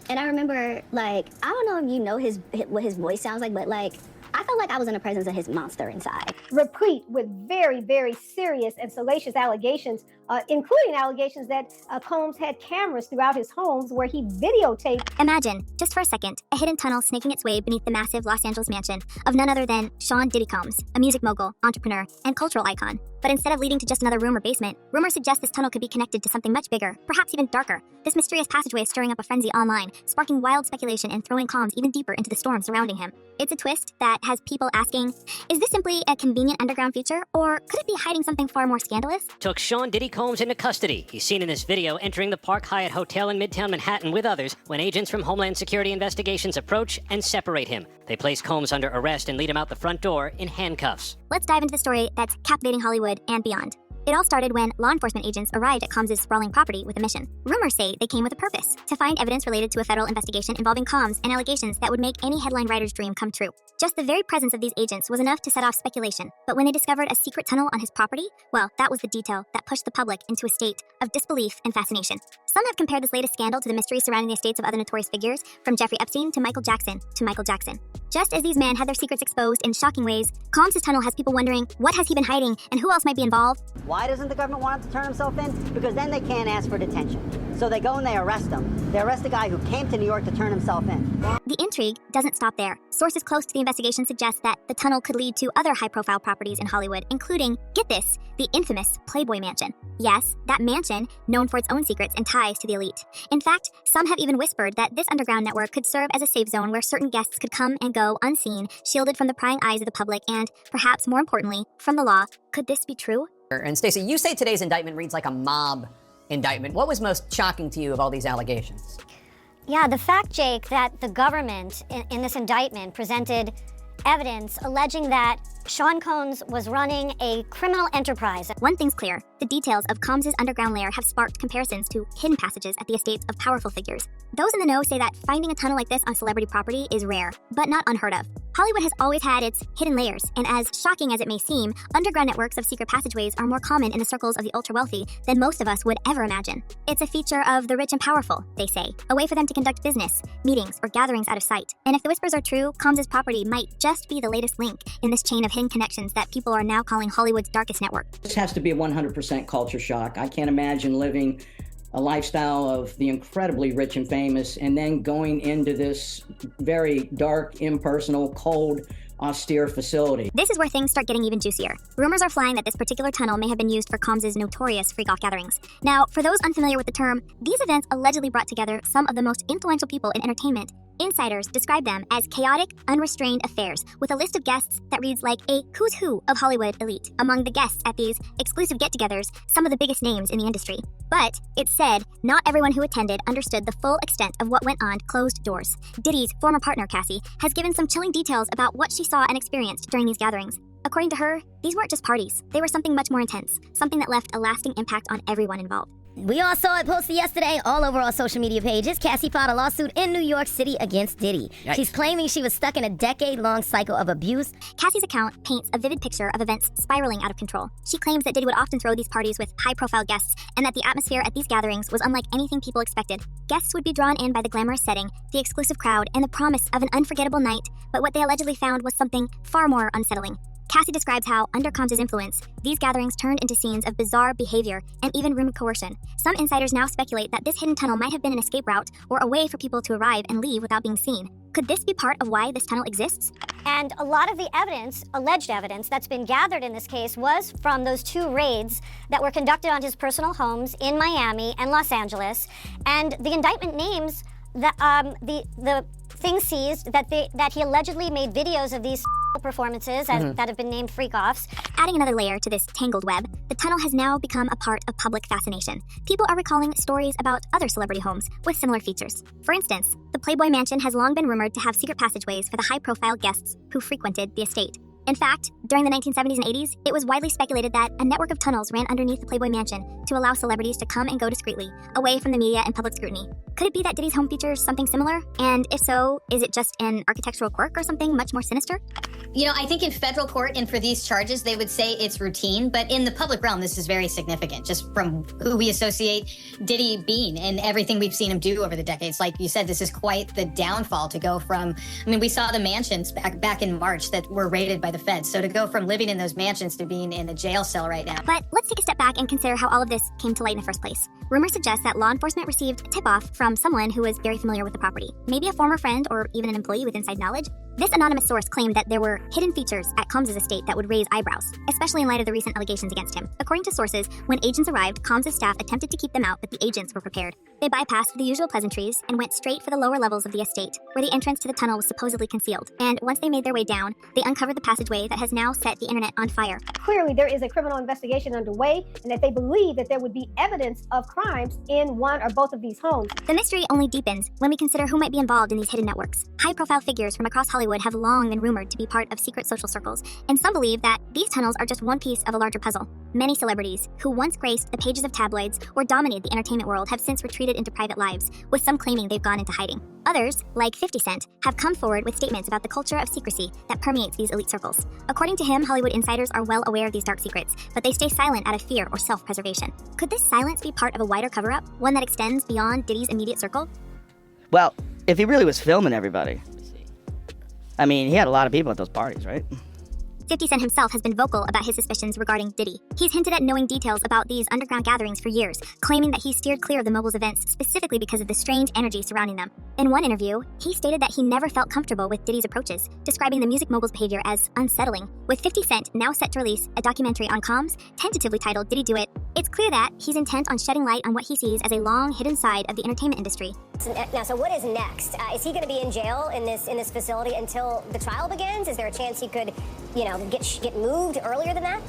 And I remember, like, I don't know if you know what his voice sounds like, but, like, I felt like I was in the presence of his monster inside. Replete with very, very serious and salacious allegations, including allegations that Combs had cameras throughout his homes where he videotaped. Imagine, just for a second, a hidden tunnel snaking its way beneath the massive Los Angeles mansion of none other than Sean Diddy Combs, a music mogul, entrepreneur, and cultural icon. But instead of leading to just another room or basement, rumors suggest this tunnel could be connected to something much bigger, perhaps even darker. This mysterious passageway is stirring up a frenzy online, sparking wild speculation and throwing Combs even deeper into the storm surrounding him. It's a twist that has people asking, is this simply a convenient underground feature, or could it be hiding something far more scandalous? Took Sean Diddy Combs into custody. He's seen in this video entering the Park Hyatt Hotel in Midtown Manhattan with others when agents from Homeland Security Investigations approach and separate him. They place Combs under arrest and lead him out the front door in handcuffs. Let's dive into the story that's captivating Hollywood and beyond. It all started when law enforcement agents arrived at Combs' sprawling property with a mission. Rumors say they came with a purpose, to find evidence related to a federal investigation involving Combs and allegations that would make any headline writer's dream come true. Just the very presence of these agents was enough to set off speculation, but when they discovered a secret tunnel on his property, well, that was the detail that pushed the public into a state of disbelief and fascination. Some have compared this latest scandal to the mystery surrounding the estates of other notorious figures, from Jeffrey Epstein to Michael Jackson to Michael Jackson. Just as these men had their secrets exposed in shocking ways, Combs' tunnel has people wondering, what has he been hiding and who else might be involved? Why doesn't the government want him to turn himself in? Because then they can't ask for detention. So they go and they arrest him. They arrest a guy who came to New York to turn himself in. The intrigue doesn't stop there. Sources close to the investigation suggest that the tunnel could lead to other high-profile properties in Hollywood, including, get this, the infamous Playboy Mansion. Yes, that mansion, known for its own secrets and ties to the elite. In fact, some have even whispered that this underground network could serve as a safe zone where certain guests could come and go unseen, shielded from the prying eyes of the public and, perhaps more importantly, from the law. Could this be true? And Stacey, you say today's indictment reads like a mob indictment. What was most shocking to you of all these allegations? Yeah, the fact, Jake, that the government in this indictment presented evidence alleging that Sean Combs was running a criminal enterprise. One thing's clear, the details of Combs' underground lair have sparked comparisons to hidden passages at the estates of powerful figures. Those in the know say that finding a tunnel like this on celebrity property is rare, but not unheard of. Hollywood has always had its hidden layers, and as shocking as it may seem, underground networks of secret passageways are more common in the circles of the ultra-wealthy than most of us would ever imagine. It's a feature of the rich and powerful, they say, a way for them to conduct business, meetings, or gatherings out of sight. And if the whispers are true, Combs' property might just be the latest link in this chain of hidden connections that people are now calling Hollywood's darkest network. This has to be a 100% culture shock. I can't imagine living a lifestyle of the incredibly rich and famous and then going into this very dark, impersonal, cold, austere facility. This is where things start getting even juicier. Rumors are flying that this particular tunnel may have been used for Combs' notorious freak-off gatherings. Now, for those unfamiliar with the term, these events allegedly brought together some of the most influential people in entertainment. Insiders describe them as chaotic, unrestrained affairs, with a list of guests that reads like a who's who of Hollywood elite. Among the guests at these exclusive get-togethers, some of the biggest names in the industry. But, it's said, not everyone who attended understood the full extent of what went on closed doors. Diddy's former partner, Cassie, has given some chilling details about what she saw and experienced during these gatherings. According to her, these weren't just parties. They were something much more intense, something that left a lasting impact on everyone involved. We all saw it posted yesterday all over our social media pages. Cassie filed a lawsuit in New York City against Diddy. Yikes. She's claiming she was stuck in a decade-long cycle of abuse. Cassie's account paints a vivid picture of events spiraling out of control. She claims that Diddy would often throw these parties with high-profile guests and that the atmosphere at these gatherings was unlike anything people expected. Guests would be drawn in by the glamorous setting, the exclusive crowd, and the promise of an unforgettable night, but what they allegedly found was something far more unsettling. Cassie describes how, under Combs' influence, these gatherings turned into scenes of bizarre behavior and even rumored coercion. Some insiders now speculate that this hidden tunnel might have been an escape route or a way for people to arrive and leave without being seen. Could this be part of why this tunnel exists? And a lot of the evidence, alleged evidence, that's been gathered in this case was from those two raids that were conducted on his personal homes in Miami and Los Angeles. And the indictment names the things seized that he allegedly made videos of these performances that have been named freak-offs. Adding another layer to this tangled web, the tunnel has now become a part of public fascination. People are recalling stories about other celebrity homes with similar features. For instance, the Playboy Mansion has long been rumored to have secret passageways for the high-profile guests who frequented the estate. In fact, during the 1970s and 80s, it was widely speculated that a network of tunnels ran underneath the Playboy Mansion to allow celebrities to come and go discreetly, away from the media and public scrutiny. Could it be that Diddy's home features something similar? And if so, is it just an architectural quirk or something much more sinister? You know, I think in federal court and for these charges, they would say it's routine, but in the public realm, this is very significant, just from who we associate Diddy being and everything we've seen him do over the decades. Like you said, this is quite the downfall to go from, I mean, we saw the mansions back in March that were raided by the feds. So to go from living in those mansions to being in a jail cell right now. But let's take a step back and consider how all of this came to light in the first place. Rumors suggest that law enforcement received a tip-off from someone who was very familiar with the property, maybe a former friend or even an employee with inside knowledge. This anonymous source claimed that there were hidden features at Combs' estate that would raise eyebrows, especially in light of the recent allegations against him. According to sources, when agents arrived, Combs' staff attempted to keep them out, but the agents were prepared. They bypassed the usual pleasantries and went straight for the lower levels of the estate, where the entrance to the tunnel was supposedly concealed. And once they made their way down, they uncovered the passageway that has now set the internet on fire. Clearly, there is a criminal investigation underway, and that they believe that there would be evidence of crimes in one or both of these homes. The mystery only deepens when we consider who might be involved in these hidden networks. High-profile figures from across Hollywood have long been rumored to be part of secret social circles, and some believe that these tunnels are just one piece of a larger puzzle. Many celebrities who once graced the pages of tabloids or dominated the entertainment world have since retreated into private lives, with some claiming they've gone into hiding. Others, like 50 Cent, have come forward with statements about the culture of secrecy that permeates these elite circles. According to him, Hollywood insiders are well aware of these dark secrets, but they stay silent out of fear or self-preservation. Could this silence be part of a wider cover-up, one that extends beyond Diddy's immediate circle? Well, if he really was filming everybody, I mean, he had a lot of people at those parties, right? 50 Cent himself has been vocal about his suspicions regarding Diddy. He's hinted at knowing details about these underground gatherings for years, claiming that he steered clear of the moguls' events specifically because of the strange energy surrounding them. In one interview, he stated that he never felt comfortable with Diddy's approaches, describing the music mogul's behavior as unsettling. With 50 Cent now set to release a documentary on Combs, tentatively titled Did He Do It?, it's clear that he's intent on shedding light on what he sees as a long hidden side of the entertainment industry. Now, so what is next? Is he going to be in jail in this facility until the trial begins? Is there a chance he could, get moved earlier than that?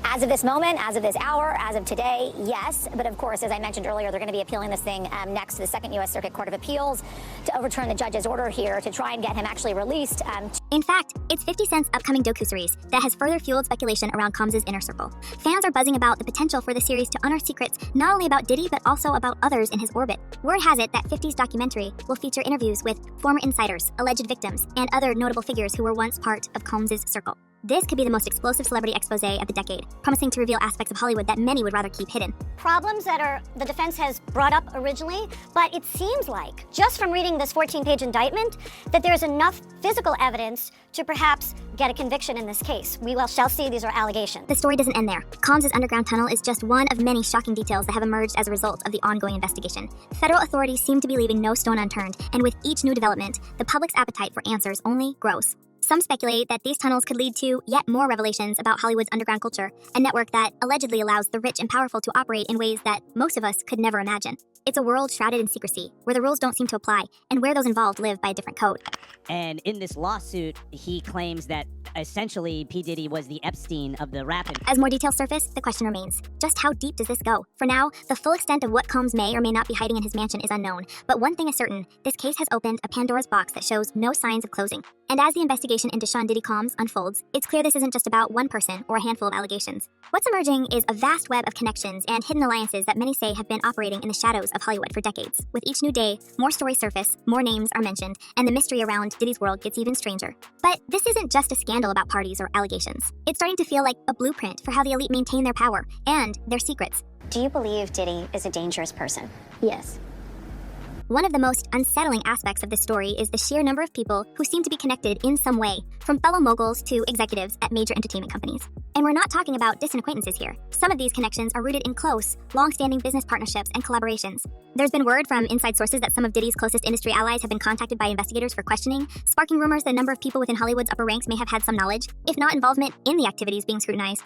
As of this moment, as of this hour, as of today, yes. But of course, as I mentioned earlier, they're going to be appealing this thing next to the Second U.S. Circuit Court of Appeals to overturn the judge's order here to try and get him actually released. In fact, it's 50 Cent's upcoming docu-series that has further fueled speculation around Combs' inner circle. Fans are buzzing about the potential for the series to unearth secrets not only about Diddy, but also about others in his orbit. Word has it that 50's documentary will feature interviews with former insiders, alleged victims, and other notable figures who were once part of Combs' circle. This could be the most explosive celebrity expose of the decade, promising to reveal aspects of Hollywood that many would rather keep hidden. Problems that the defense has brought up originally, but it seems like, just from reading this 14-page indictment, that there's enough physical evidence to perhaps get a conviction in this case. We shall see. These are allegations. The story doesn't end there. Combs' underground tunnel is just one of many shocking details that have emerged as a result of the ongoing investigation. Federal authorities seem to be leaving no stone unturned, and with each new development, the public's appetite for answers only grows. Some speculate that these tunnels could lead to yet more revelations about Hollywood's underground culture, a network that allegedly allows the rich and powerful to operate in ways that most of us could never imagine. It's a world shrouded in secrecy, where the rules don't seem to apply, and where those involved live by a different code. And in this lawsuit, he claims that essentially P. Diddy was the Epstein of the rap industry. As more details surface, the question remains, just how deep does this go? For now, the full extent of what Combs may or may not be hiding in his mansion is unknown, but one thing is certain, this case has opened a Pandora's box that shows no signs of closing. And as the investigation into Sean Diddy Combs unfolds, it's clear this isn't just about one person or a handful of allegations. What's emerging is a vast web of connections and hidden alliances that many say have been operating in the shadows of Hollywood for decades. With each new day, more stories surface, more names are mentioned, and the mystery around Diddy's world gets even stranger. But this isn't just a scandal about parties or allegations. It's starting to feel like a blueprint for how the elite maintain their power and their secrets. Do you believe Diddy is a dangerous person? Yes. One of the most unsettling aspects of this story is the sheer number of people who seem to be connected in some way, from fellow moguls to executives at major entertainment companies. And we're not talking about distant acquaintances here. Some of these connections are rooted in close, long-standing business partnerships and collaborations. There's been word from inside sources that some of Diddy's closest industry allies have been contacted by investigators for questioning, sparking rumors that a number of people within Hollywood's upper ranks may have had some knowledge, if not involvement, in the activities being scrutinized.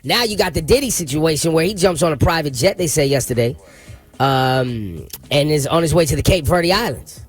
Now you got the Diddy situation where he jumps on a private jet, they say yesterday, and is on his way to the Cape Verde Islands.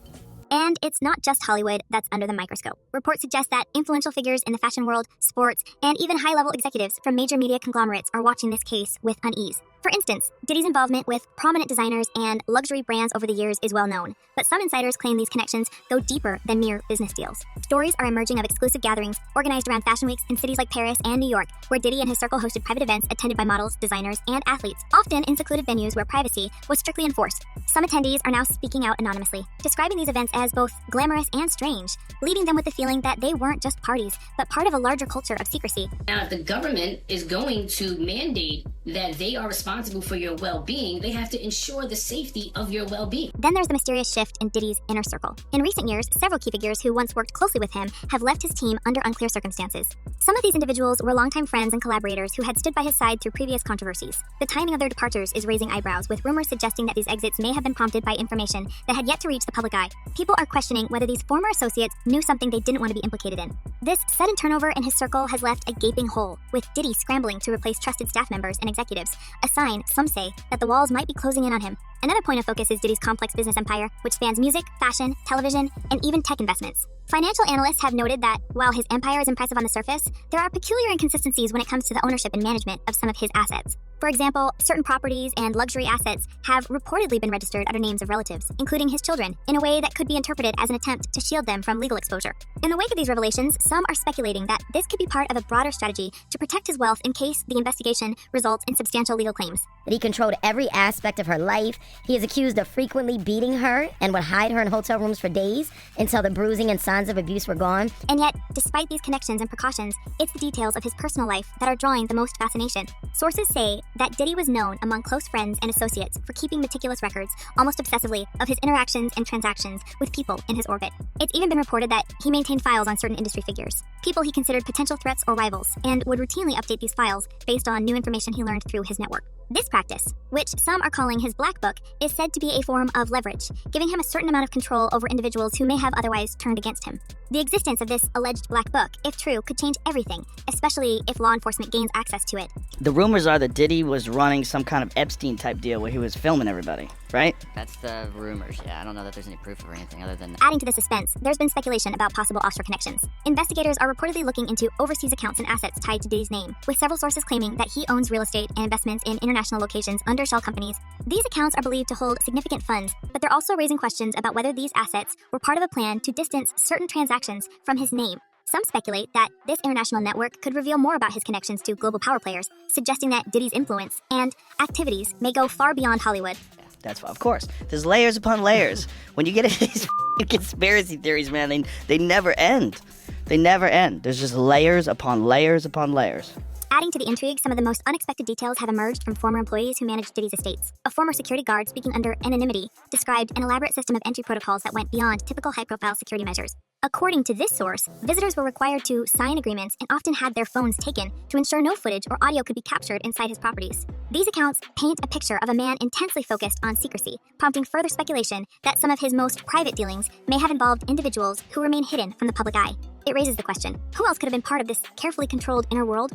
And it's not just Hollywood that's under the microscope. Reports suggest that influential figures in the fashion world, sports, and even high-level executives from major media conglomerates are watching this case with unease. For instance, Diddy's involvement with prominent designers and luxury brands over the years is well known, but some insiders claim these connections go deeper than mere business deals. Stories are emerging of exclusive gatherings organized around fashion weeks in cities like Paris and New York, where Diddy and his circle hosted private events attended by models, designers, and athletes, often in secluded venues where privacy was strictly enforced. Some attendees are now speaking out anonymously, describing these events as both glamorous and strange, leaving them with the feeling that they weren't just parties, but part of a larger culture of secrecy. Now, if the government is going to mandate that they are responsible for your well-being, they have to ensure the safety of your well-being. Then there's the mysterious shift in Diddy's inner circle. In recent years, several key figures who once worked closely with him have left his team under unclear circumstances. Some of these individuals were longtime friends and collaborators who had stood by his side through previous controversies. The timing of their departures is raising eyebrows, with rumors suggesting that these exits may have been prompted by information that had yet to reach the public eye. People are questioning whether these former associates knew something they didn't want to be implicated in. This sudden turnover in his circle has left a gaping hole, with Diddy scrambling to replace trusted staff members and executives, a sign, some say, that the walls might be closing in on him. Another point of focus is Diddy's complex business empire, which spans music, fashion, television, and even tech investments. Financial analysts have noted that, while his empire is impressive on the surface, there are peculiar inconsistencies when it comes to the ownership and management of some of his assets. For example, certain properties and luxury assets have reportedly been registered under names of relatives, including his children, in a way that could be interpreted as an attempt to shield them from legal exposure. In the wake of these revelations, some are speculating that this could be part of a broader strategy to protect his wealth in case the investigation results in substantial legal claims. That he controlled every aspect of her life. He is accused of frequently beating her and would hide her in hotel rooms for days until the bruising and signs of abuse were gone. And yet, despite these connections and precautions, it's the details of his personal life that are drawing the most fascination. Sources say that Diddy was known among close friends and associates for keeping meticulous records, almost obsessively, of his interactions and transactions with people in his orbit. It's even been reported that he maintained files on certain industry figures, people he considered potential threats or rivals, and would routinely update these files based on new information he learned through his network. This practice, which some are calling his black book, is said to be a form of leverage, giving him a certain amount of control over individuals who may have otherwise turned against him. The existence of this alleged black book, if true, could change everything, especially if law enforcement gains access to it. The rumors are that Diddy was running some kind of Epstein-type deal where he was filming everybody, right? That's the rumors, yeah. I don't know that there's any proof or anything other than... Adding to the suspense, there's been speculation about possible offshore connections. Investigators are reportedly looking into overseas accounts and assets tied to Diddy's name, with several sources claiming that he owns real estate and investments in international locations under shell companies. These accounts are believed to hold significant funds, but they're also raising questions about whether these assets were part of a plan to distance certain transactions from his name. Some speculate that this international network could reveal more about his connections to global power players, suggesting that Diddy's influence and activities may go far beyond Hollywood. That's of course. There's layers upon layers. When you get into these conspiracy theories, man, they never end. They never end. There's just layers upon layers upon layers. Adding to the intrigue, some of the most unexpected details have emerged from former employees who managed Diddy's estates. A former security guard, speaking under anonymity, described an elaborate system of entry protocols that went beyond typical high-profile security measures. According to this source, visitors were required to sign agreements and often had their phones taken to ensure no footage or audio could be captured inside his properties. These accounts paint a picture of a man intensely focused on secrecy, prompting further speculation that some of his most private dealings may have involved individuals who remain hidden from the public eye. It raises the question, who else could have been part of this carefully controlled inner world?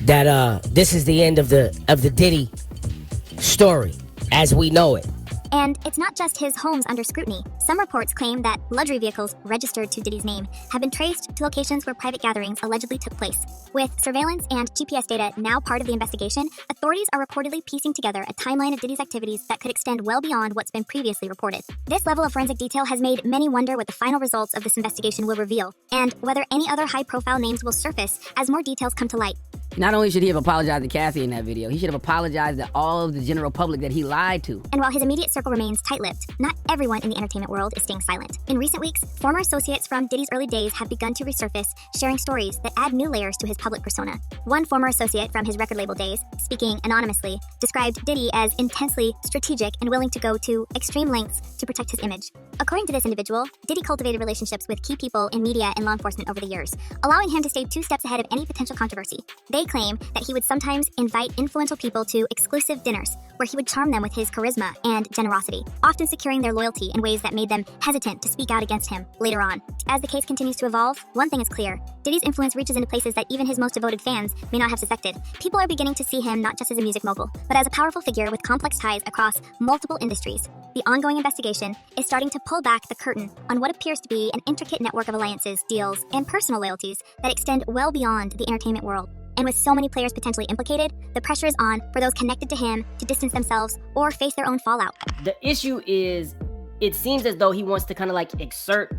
That this is the end of the Diddy story as we know it. And it's not just his homes under scrutiny. Some reports claim that luxury vehicles registered to Diddy's name have been traced to locations where private gatherings allegedly took place. With surveillance and GPS data now part of the investigation, authorities are reportedly piecing together a timeline of Diddy's activities that could extend well beyond what's been previously reported. This level of forensic detail has made many wonder what the final results of this investigation will reveal, and whether any other high-profile names will surface as more details come to light. Not only should he have apologized to Cassie in that video, he should have apologized to all of the general public that he lied to. And while his immediate circle remains tight-lipped, not everyone in the entertainment world is staying silent. In recent weeks, former associates from Diddy's early days have begun to resurface, sharing stories that add new layers to his public persona. One former associate from his record label days, speaking anonymously, described Diddy as intensely strategic and willing to go to extreme lengths to protect his image. According to this individual, Diddy cultivated relationships with key people in media and law enforcement over the years, allowing him to stay 2 steps ahead of any potential controversy. They claim that he would sometimes invite influential people to exclusive dinners, where he would charm them with his charisma and generosity, often securing their loyalty in ways that made them hesitant to speak out against him later on. As the case continues to evolve, one thing is clear. Diddy's influence reaches into places that even his most devoted fans may not have suspected. People are beginning to see him not just as a music mogul, but as a powerful figure with complex ties across multiple industries. The ongoing investigation is starting to pull back the curtain on what appears to be an intricate network of alliances, deals, and personal loyalties that extend well beyond the entertainment world. And with so many players potentially implicated, the pressure is on for those connected to him to distance themselves or face their own fallout. The issue is, it seems as though he wants to kind of like exert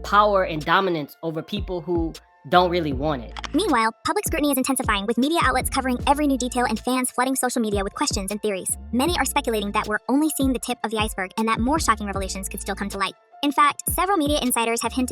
power and dominance over people who don't really want it. Meanwhile, public scrutiny is intensifying, with media outlets covering every new detail and fans flooding social media with questions and theories. Many are speculating that we're only seeing the tip of the iceberg and that more shocking revelations could still come to light. In fact, several media insiders have hinted